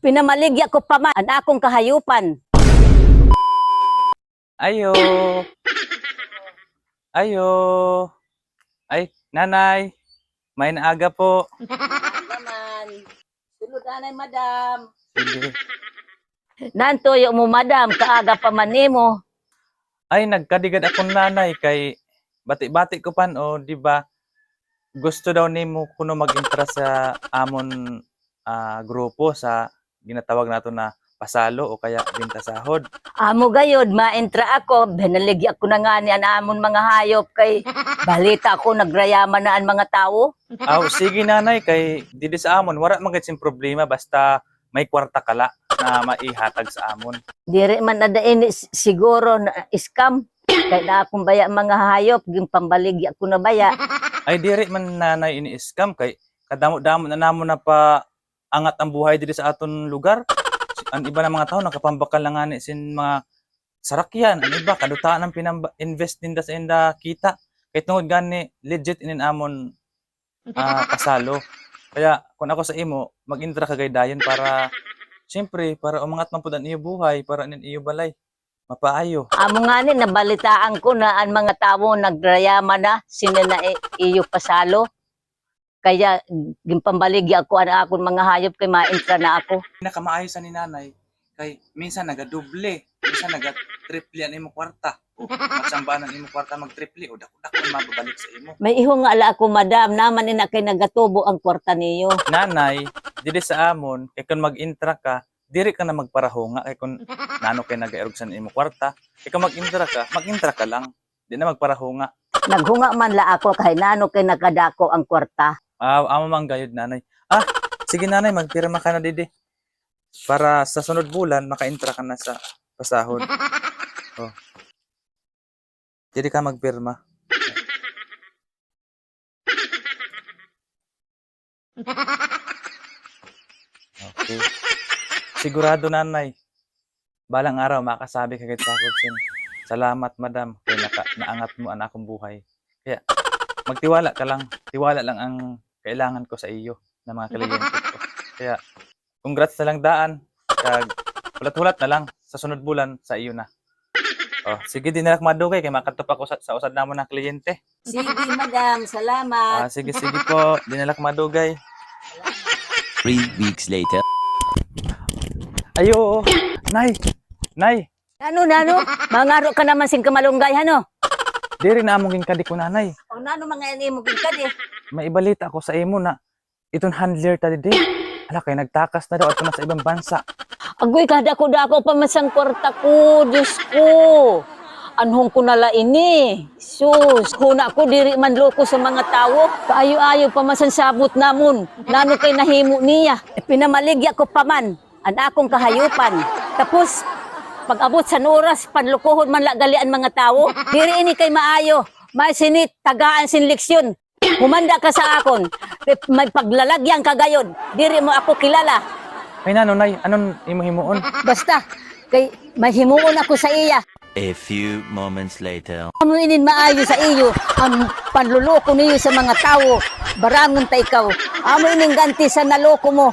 Pinamaligya ko pa man ang akong kahayupan. Ayo. Ayo. Ay, nanay. May naaga po. Naman. Sulod anay, madam. Sige. Nantoyo mo, madam, kaaga pa man nimo. Ay, nagkadigad akong nanay kay bati-bati ko pan o, di ba? Gusto daw nimo kuno mag-intra sa amon grupo sa ginatawag nato na pasalo o kaya binta sahod. Amo gayod, maentra ako. Binaligya ko na nga ni amon mga hayop kay balita ko nagrayaman na ang mga tao. Aw, sige nanay kay didi sa amon wala man gid sing problema basta may kwarta kala na maihatag sa amon. Dire man na dain siguro na scam. Kay na akong baya mga hayop, gimpambaligya ko na baya. Ay diri man nanay ini-scam kay kadamo-damo na namo na pa angat ang buhay diri sa aton lugar. Ang iba ng mga tao nakapambakal na nga ni sin mga sarakyan. Ang iba kadutaan ang pinamba-invest ninda sa inda kita. Kahit tungod gani legit inin amon pasalo. Kaya kung ako sa imo, mag-intra ka gaydayon para siyempre para umangat man pud ang iyo buhay, para nin iyo balay mapaayo. Amo nga ni, nabalitaan ko na ang mga tao nagrayama na, sila na iyo pasalo. Kaya gimpambaligya ako ang akong mga hayop kay maentra na ako. Pinakamaayo sa ni nanay kay minsan nagadoble, minsan nagatriple ang imo kwarta. O magsambahan ang imo kwarta magtriple o dako-dako mababalik sa imo. May iho nga ala ako, madam, naman ina kay nagatubo ang kwarta niyo. Nanay, dili sa amon kay kun mag-intra ka, diri ka na magparahonga kay kun nano kay nagaerog sa imo kwarta. Kay kun mag-intra ka lang. Di na magparahonga. Naghunga man la ako kay nano kay nakadako ang kwarta. Amo mang gayud nanay. Sige nanay, magpirma ka na didi. Para sa sunod bulan maka-intra ka na sa pasahod. Oh. Didi ka magpirma. Okay. Sigurado nanay. Balang araw makasabi ka kay sakot sin. Salamat madam kay naangat mo ang akong buhay. Kaya magtiwala ka lang. Tiwala lang ang kailangan ko sa iyo na mga kliyente ko. Kaya congrats na lang daan. Kag hulat-hulat na lang sa sunod bulan sa iyo na. Oh, sige din nila madugay kay makatup ako sa usad namo ng kliyente. Sige, madam, salamat. Sige po, di nila madugay. 3 weeks later. Ayo, nay. Nano, mangaro ka naman sing kamalunggay, hano? Diri na among ginkadi ko nanay. O nano mga ini mo gigkad eh. May ibalita ako sa imo na iton handler ta didi. Hala kay nagtakas na daw ato na sa ibang bansa. Agoy, kadako-dako pa masang kwarta ko, Diyos ko. Anhong ko nala ini. Sus, huna ko diri man loko sa mga tao. Kaayo-ayo pa masansabot namon. Nano kay nahimo niya. Pinamaligya ko pa man ang akong kahayupan. Tapos, pag-abot sa oras, panlukuhon man lagalian mga tao. Diri ini kay maayo. May sinit, tagaan sin leksyon. Humanda ka sa akon. May paglalagyan ka gayon. Diri mo ako kilala. Ay nano nay, anon imo himuon? Basta, kay may himuon ako sa iya. A few moments later. Amo inin maayo sa iyo ang panluloko niyo sa mga tao. Barangon ta ikaw. Amo inin ganti sa naloko mo.